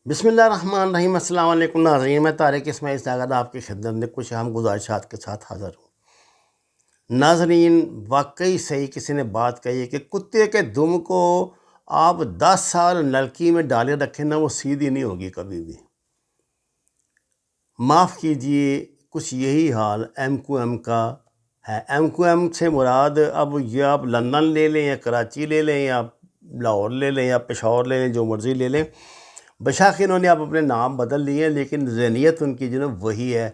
بسم اللہ الرحمن الرحیم۔ السلام علیکم ناظرین، میں طارق اسماعیل ساغر آپ کی خدمت میں کچھ اہم گزارشات کے ساتھ حاضر ہوں۔ ناظرین، واقعی صحیح کسی نے بات کہی ہے کہ کتے کے دم کو آپ 10 سال نلکی میں ڈالے رکھیں نا، وہ سیدھی نہیں ہوگی کبھی بھی۔ معاف کیجئے، کچھ یہی حال ایم کیو ایم کا ہے۔ ایم کیو ایم سے مراد اب یہ آپ لندن لے لیں یا کراچی لے لیں یا لاہور لے لیں یا پشاور لے لیں، جو مرضی لے لیں، بشاخ انہوں نے اب اپنے نام بدل لیے ہیں، لیکن ذہنیت ان کی جناب وہی ہے۔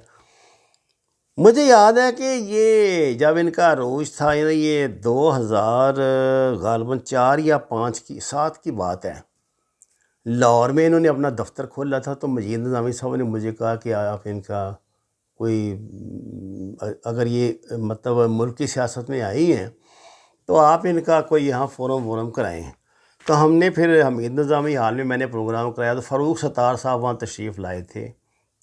مجھے یاد ہے کہ یہ جب ان کا عروج تھا، یہ 2000 غالباً 4 یا 5 کی 7 کی بات ہے، لاہور میں انہوں نے اپنا دفتر کھولا تھا، تو مجید نظامی صاحب نے مجھے کہا کہ آپ ان کا کوئی اگر یہ مطلب ملک کی سیاست میں آئی ہیں تو آپ ان کا کوئی یہاں فورم کرائیں۔ تو ہم نے پھر حمید نظامی ہال میں نے پروگرام کرایا، تو فاروق ستار صاحب وہاں تشریف لائے تھے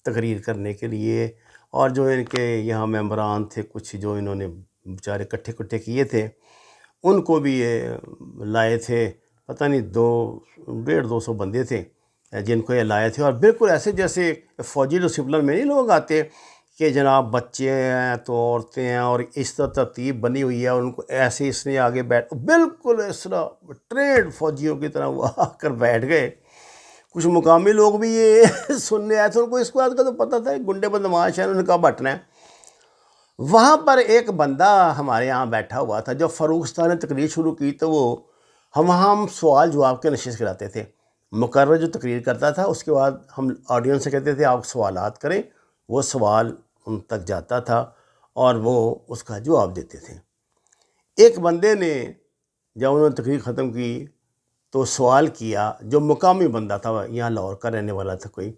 تقریر کرنے کے لیے، اور جو ان کے یہاں ممبران تھے کچھ جو انہوں نے بیچارے کٹھے کیے تھے، ان کو بھی یہ لائے تھے۔ پتہ نہیں 150-200 بندے تھے جن کو یہ لائے تھے، اور بالکل ایسے جیسے فوجی ڈسپلن میں نہیں لوگ آتے کہ جناب بچے ہیں تو عورتیں ہیں اور اس طرح ترتیب بنی ہوئی ہے، اور ان کو ایسے اس نے آگے بیٹھ، بالکل اس طرح ٹرینڈ فوجیوں کی طرح وہ آ کر بیٹھ گئے۔ کچھ مقامی لوگ بھی یہ سننے آئے تھے، ان کو اس بات کا تو پتہ تھا گنڈے بدماش ہیں، انہوں نے کہا بٹنا ہے۔ وہاں پر ایک بندہ ہمارے یہاں بیٹھا ہوا تھا، جب فاروق ستار نے تقریر شروع کی تو وہ ہم سوال جواب کے نشست کراتے تھے۔ مقرر جو تقریر کرتا تھا، اس کے بعد ہم آڈینس سے کہتے تھے آپ سوالات کریں، وہ سوال ان تک جاتا تھا اور وہ اس کا جواب دیتے تھے۔ ایک بندے نے جب انہوں نے تقریر ختم کی تو سوال کیا، جو مقامی بندہ تھا، یہاں لاہور کا رہنے والا تھا کوئی،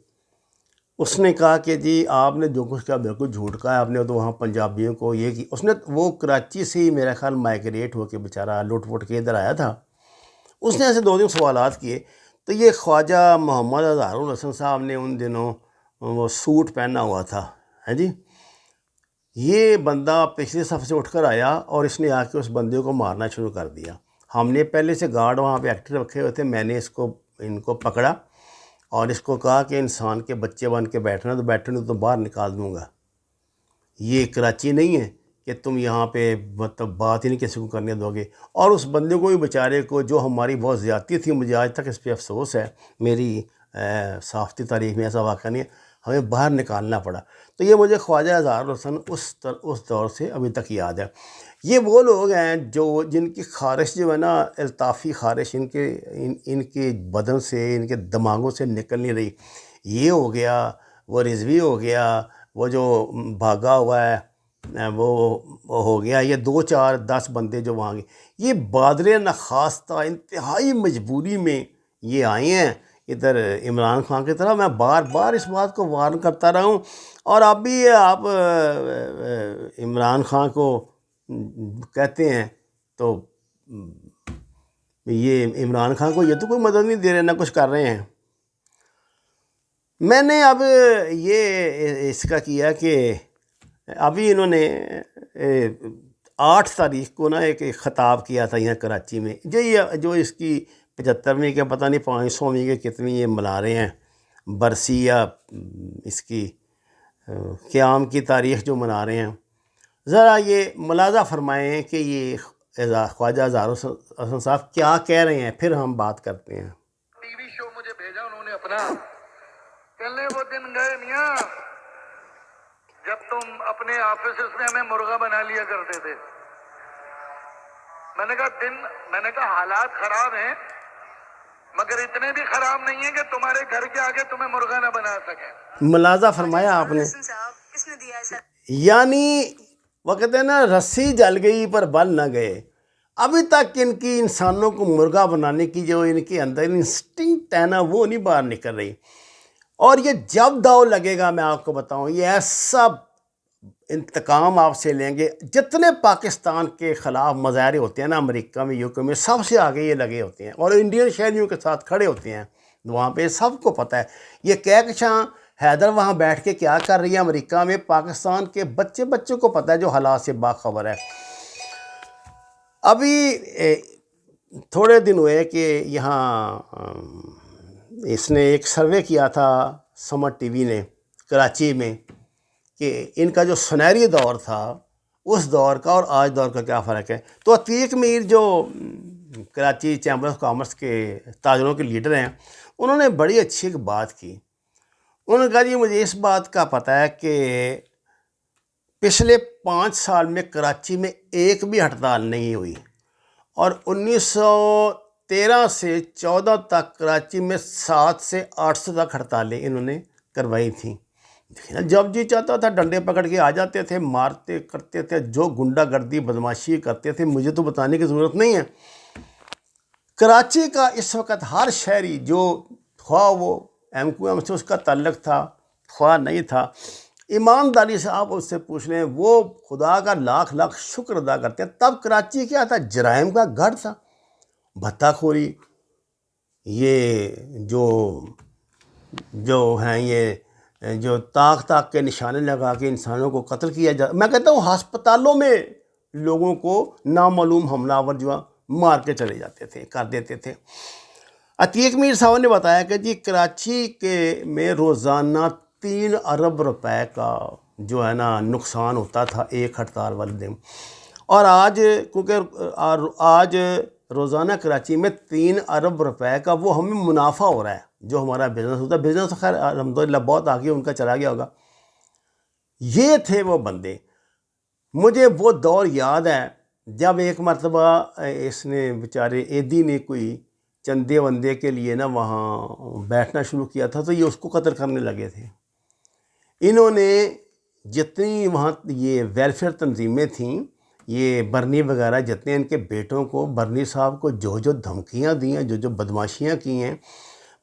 اس نے کہا کہ جی آپ نے جو کچھ کہا بالکل جھوٹ کہا ہے آپ نے، تو وہاں پنجابیوں کو یہ کی اس نے، وہ کراچی سے ہی میرا خیال مائگریٹ ہو کے بیچارہ لٹ پٹ کے ادھر آیا تھا۔ اس نے ایسے 2 سوالات کیے، تو یہ خواجہ محمد اظہار الحسن صاحب نے ان دنوں وہ سوٹ پہنا ہوا تھا، ہے جی، یہ بندہ پچھلے صف سے اٹھ کر آیا اور اس نے آ کے اس بندے کو مارنا شروع کر دیا۔ ہم نے پہلے سے گارڈ وہاں پہ ایکٹر رکھے ہوئے تھے، میں نے ان کو پکڑا اور اس کو کہا کہ انسان کے بچے بن کے بیٹھنا، تو بیٹھنے تو باہر نکال دوں گا، یہ کراچی نہیں ہے کہ تم یہاں پہ مطلب بات ہی نہیں کسی کو کرنے دو گے۔ اور اس بندے کو بھی بیچارے کو، جو ہماری بہت زیادتی تھی، مجھے آج تک اس پہ افسوس ہے، میری صحافتی تاریخ میں ایسا واقعہ نہیں ہے، ہمیں باہر نکالنا پڑا۔ تو یہ مجھے خواجہ اظہار الحسن اس دور سے ابھی تک یاد ہے۔ یہ وہ لوگ ہیں جن کی خارش جو ہے نا، الطافی خارش ان کے بدن سے، ان کے دماغوں سے نکل نہیں رہی۔ یہ ہو گیا، وہ رضوی ہو گیا، وہ جو بھاگا ہوا ہے وہ ہو گیا، یہ 2-4-10 بندے جو وہاں گئے، یہ بادر نخواستہ انتہائی مجبوری میں یہ آئے ہیں ادھر عمران خان کی طرح۔ میں بار بار اس بات کو وارن کرتا رہا ہوں، اور اب بھی آپ عمران خان کو کہتے ہیں تو یہ عمران خان کو یہ تو کوئی مدد نہیں دے رہے، نہ کچھ کر رہے ہیں۔ میں نے اب یہ اس کا کیا کہ ابھی انہوں نے 8 تاریخ کو نا ایک خطاب کیا تھا یہاں کراچی میں، جو اس کی 75ویں کے پتہ نہیں 500ویں کے کتنی یہ منا رہے ہیں برسی، یا اس کی قیام کی تاریخ جو منا رہے ہیں، ذرا یہ ملاحظہ فرمائیں کہ یہ خواجہ اظہار الحسن صاحب کیا کہہ رہے ہیں، پھر ہم بات کرتے ہیں۔ ٹی وی شو مجھے بھیجا انہوں نے اپنا، کہنے وہ دن گئے میاں جب تم اپنے آفیسز میں ہمیں مرغا بنا لیا کرتے تھے۔ میں نے کہا حالات خراب ہیں مگر اتنے بھی خراب نہیں ہیں کہ تمہارے گھر کے آگے تمہیں مرغا نہ بنا سکیں۔ ملاحظہ فرمایا آپ نے، یعنی وہ کہتے ہیں نا رسی جل گئی پر بل نہ گئے۔ ابھی تک ان کی انسانوں کو مرغا بنانے کی جو ان کے اندر انسٹنکٹ ہے نا، وہ نہیں باہر نکل رہی، اور یہ جب داؤ لگے گا میں آپ کو بتاؤں، یہ ایسا انتقام آپ سے لیں گے۔ جتنے پاکستان کے خلاف مظاہرے ہوتے ہیں نا امریکہ میں، یوکے میں، سب سے آگے یہ لگے ہوتے ہیں، اور انڈین شہریوں کے ساتھ کھڑے ہوتے ہیں وہاں پہ، سب کو پتہ ہے۔ یہ کہکشاں حیدر وہاں بیٹھ کے کیا کر رہی ہے امریکہ میں، پاکستان کے بچوں کو پتہ ہے، جو حالات سے باخبر ہے۔ ابھی تھوڑے دن ہوئے کہ یہاں اس نے ایک سروے کیا تھا سمر ٹی وی نے کراچی میں کہ ان کا جو سنہری دور تھا اس دور کا اور آج دور کا کیا فرق ہے. تو عتیق میر جو کراچی چیمبر آف کامرس کے تاجروں کے لیڈر ہیں, انہوں نے بڑی اچھی ایک بات کی. انہوں نے کہا جی مجھے اس بات کا پتہ ہے کہ پچھلے 5 سال میں کراچی میں ایک بھی ہڑتال نہیں ہوئی, اور 1913 سے 14 تک کراچی میں 700 سے 800 تک ہڑتالیں انہوں نے کروائی تھیں. جب جی چاہتا تھا ڈنڈے پکڑ کے آ جاتے تھے, مارتے کرتے تھے, جو گنڈا گردی بدماشی کرتے تھے مجھے تو بتانے کی ضرورت نہیں ہے. کراچی کا اس وقت ہر شہری جو خواہ وہ ایم کیو ایم سے اس کا تعلق تھا خواہ نہیں تھا, ایمانداری سے آپ اس سے پوچھ لیں, وہ خدا کا لاکھ لاکھ شکر ادا کرتے ہیں. تب کراچی کیا تھا؟ جرائم کا گڑھ تھا. بھتہ خوری, یہ جو ہیں یہ جو طاق کے نشانے لگا کے انسانوں کو قتل کیا جاتا. میں کہتا ہوں ہسپتالوں میں لوگوں کو نامعلوم حملہ آور جو مار کے چلے جاتے تھے, کر دیتے تھے. عتیق میر صاحب نے بتایا کہ جی کراچی کے میں روزانہ 3 ارب روپے کا جو ہے نا نقصان ہوتا تھا ایک ہڑتال والے دن, اور آج کیونکہ آج روزانہ کراچی میں 3 ارب روپے کا وہ ہمیں منافع ہو رہا ہے جو ہمارا بزنس ہوتا ہے. بزنس خیر الحمدللہ بہت آگے ان کا چلا گیا ہوگا. یہ تھے وہ بندے. مجھے وہ دور یاد ہے جب ایک مرتبہ اس نے بیچارے ایدی نے کوئی چندے وندے کے لیے نا وہاں بیٹھنا شروع کیا تھا, تو یہ اس کو قتل کرنے لگے تھے. انہوں نے جتنی وہاں یہ ویلفیئر تنظیمیں تھیں, یہ برنی وغیرہ, جتنے ان کے بیٹوں کو برنی صاحب کو جو دھمکیاں دی ہیں, جو بدماشیاں کی ہیں,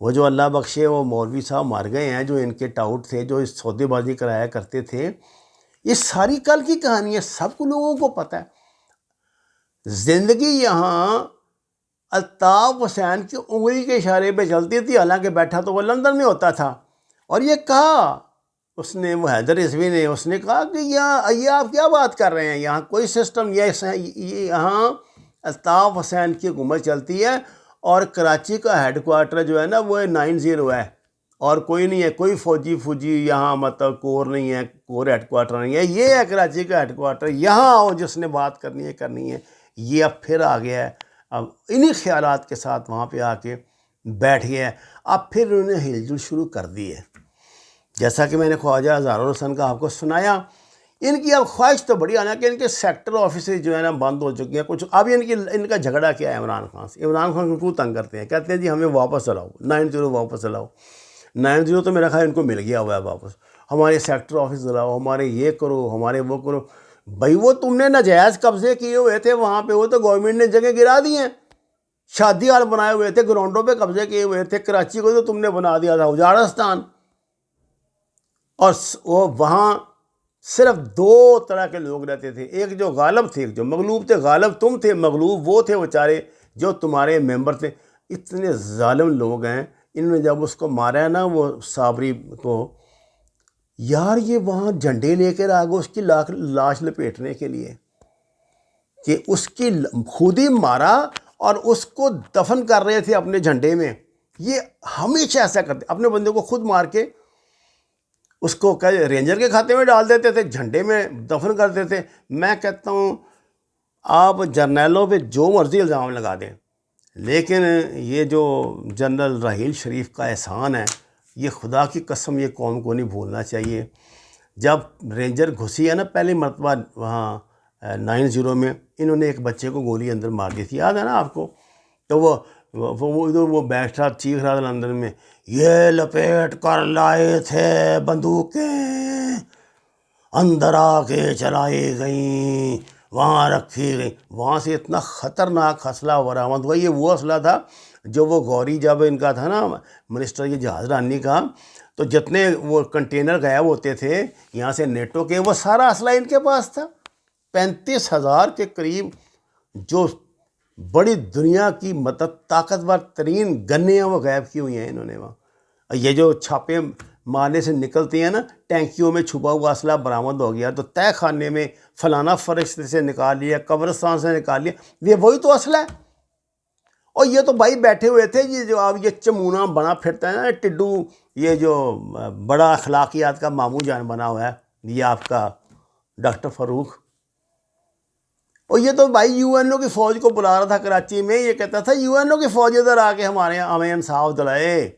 وہ جو اللہ بخشے وہ مولوی صاحب مار گئے ہیں جو ان کے ٹاؤٹ تھے, جو اس سودے بازی کرایا کرتے تھے. یہ ساری کل کی کہانی ہے, سب کو لوگوں کو پتہ ہے. زندگی یہاں الطاف حسین کی انگلی کے اشارے پہ چلتی تھی, حالانکہ بیٹھا تو وہ لندن میں ہوتا تھا. اور یہ کہا اس نے, وہ حیدر رضوی نے, اس نے کہا کہ یہ آپ کیا بات کر رہے ہیں, یہاں کوئی سسٹم, یہاں الطاف حسین کی حکومت چلتی ہے, اور کراچی کا ہیڈ کوارٹر جو ہے نا وہ 90 ہے, اور کوئی نہیں ہے, کوئی فوجی یہاں مطلب کور نہیں ہے, کور ہیڈ کوارٹر نہیں ہے, یہ ہے کراچی کا ہیڈ کوارٹر, یہاں آؤ جس نے بات کرنی ہے. یہ اب پھر آ گیا ہے, اب انہی خیالات کے ساتھ وہاں پہ آ کے بیٹھ گیا ہے. اب پھر انہوں نے ہل جل شروع کر دی ہے. جیسا کہ میں نے خواجہ ہزاروں رسن کا آپ کو سنایا, ان کی اب خواہش تو بڑی آنا کہ ان کے سیکٹر آفیسز جو ہے نا بند ہو چکی ہیں کچھ. اب ان کا جھگڑا کیا ہے عمران خان سے. عمران خان کو تنگ کرتے ہیں, کہتے ہیں جی ہمیں واپس لاؤ, 90 واپس لاؤ. 90 تو میرا خیال ان کو مل گیا ہوا ہے واپس. ہمارے سیکٹر آفس لاؤ, ہمارے یہ کرو, ہمارے وہ کرو. بھائی وہ تم نے ناجائز قبضے کیے ہوئے تھے وہاں پہ, وہ تو گورنمنٹ نے جگہ گرا دی ہیں. شادی ہال بنائے ہوئے تھے, گراؤنڈوں پہ قبضے کیے ہوئے تھے. کراچی کو تو تم نے بنا دیا تھا اجاڑستان. اور وہ وہاں صرف 2 طرح کے لوگ رہتے تھے, ایک جو غالب تھے, ایک جو مغلوب تھے. غالب تم تھے, مغلوب وہ تھے بیچارے جو تمہارے ممبر تھے. اتنے ظالم لوگ ہیں. انہوں نے جب اس کو مارا ہے نا وہ صابری کو, یار یہ وہاں جھنڈے لے کر آ گئے اس کی لاش لپیٹنے کے لیے, کہ اس کی خود ہی مارا اور اس کو دفن کر رہے تھے اپنے جھنڈے میں. یہ ہمیشہ ایسا کرتے, اپنے بندے کو خود مار کے اس کو رینجر کے کھاتے میں ڈال دیتے تھے, جھنڈے میں دفن کر دیتے. میں کہتا ہوں آپ جرنیلوں پہ جو مرضی الزام لگا دیں, لیکن یہ جو جنرل راحیل شریف کا احسان ہے, یہ خدا کی قسم یہ قوم کو نہیں بھولنا چاہیے. جب رینجر گھسی ہے نا پہلی مرتبہ وہاں 90 میں, انہوں نے ایک بچے کو گولی اندر مار دی تھی, یاد ہے نا آپ کو. تو وہ بیٹھا چیخ رہا تھا اندر میں, یہ لپیٹ کر لائے تھے بندوقیں, اندر آ کے چلائی گئیں, وہاں رکھی گئی. وہاں سے اتنا خطرناک اسلحہ برآمد ہوا. یہ وہ اسلحہ تھا جو وہ غوری جب ان کا تھا نا منسٹر یہ جہاز رانی کا, تو جتنے وہ کنٹینر غائب ہوتے تھے یہاں سے نیٹو کے, وہ سارا اسلحہ ان کے پاس تھا. 35,000 کے قریب جو بڑی دنیا کی مطلب طاقتور ترین گنیں ہیں وہ غائب کی ہوئی ہیں انہوں نے وہاں. یہ جو چھاپے مارنے سے نکلتی ہیں نا, ٹینکیوں میں چھپا ہوا اسلحہ برآمد ہو گیا, تو تہہ خانے میں فلانا فرشتے سے نکال لیا, قبرستان سے نکال لیا. یہ وہی تو اسلحہ ہے. اور یہ تو بھائی بیٹھے ہوئے تھے جو اب یہ چمونا بنا پھرتا ہے نا ٹڈو، یہ جو بڑا اخلاقیات کا ماموں جان بنا ہوا ہے، یہ آپ کا ڈاکٹر فاروق، اور یہ تو بھائی یو این او کی فوج کو بلا رہا تھا کراچی میں، یہ کہتا تھا یو این او کی فوج ادھر آ کے ہمیں انصاف دلائے۔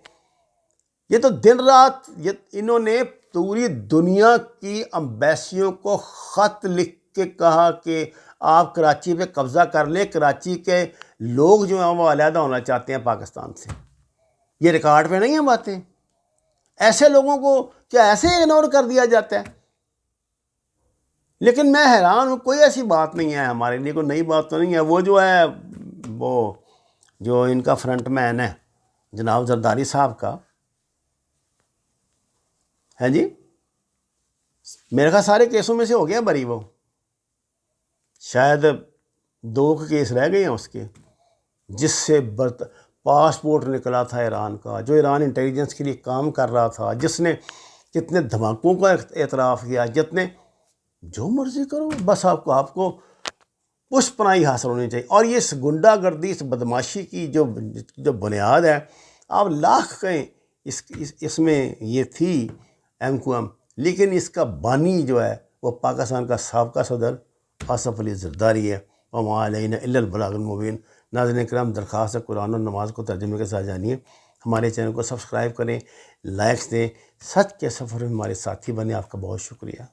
یہ تو دن رات انہوں نے پوری دنیا کی امبیسیوں کو خط لکھ کے کہا کہ آپ کراچی پہ قبضہ کر لیں، کراچی کے لوگ جو ہیں وہ علیحدہ ہونا چاہتے ہیں پاکستان سے۔ یہ ریکارڈ پہ نہیں ہیں باتیں؟ ایسے لوگوں کو کیا ایسے اگنور کر دیا جاتا ہے؟ لیکن میں حیران ہوں، کوئی ایسی بات نہیں ہے ہمارے لیے، کوئی نئی بات تو نہیں ہے۔ وہ جو ہے وہ جو ان کا فرنٹ مین ہے جناب زرداری صاحب کا، ہے جی، میرے خیال سارے کیسوں میں سے ہو گیا بری، وہ شاید 2 کیس رہ گئے ہیں اس کے، جس سے پاسپورٹ نکلا تھا ایران کا، جو ایران انٹیلیجنس کے لیے کام کر رہا تھا، جس نے کتنے دھماکوں کا اعتراف کیا، جتنے جو مرضی کرو، بس آپ کو پشت پناہی حاصل ہونی چاہیے۔ اور یہ اس گنڈا گردی، اس بدماشی کی جو بنیاد ہے، آپ لاکھ کہیں اس میں یہ تھی ایم کو ایم، لیکن اس کا بانی جو ہے وہ پاکستان کا سابقہ صدر آصف علی زرداری ہے۔ وما علینا الا البلاغ المبین۔ ناظرین کرام، درخواست ہے قرآن اور نماز کو ترجمے کے ساتھ جانیے، ہمارے چینل کو سبسکرائب کریں، لائکس دیں، سچ کے سفر میں ہمارے ساتھی بنیں۔ آپ کا بہت شکریہ۔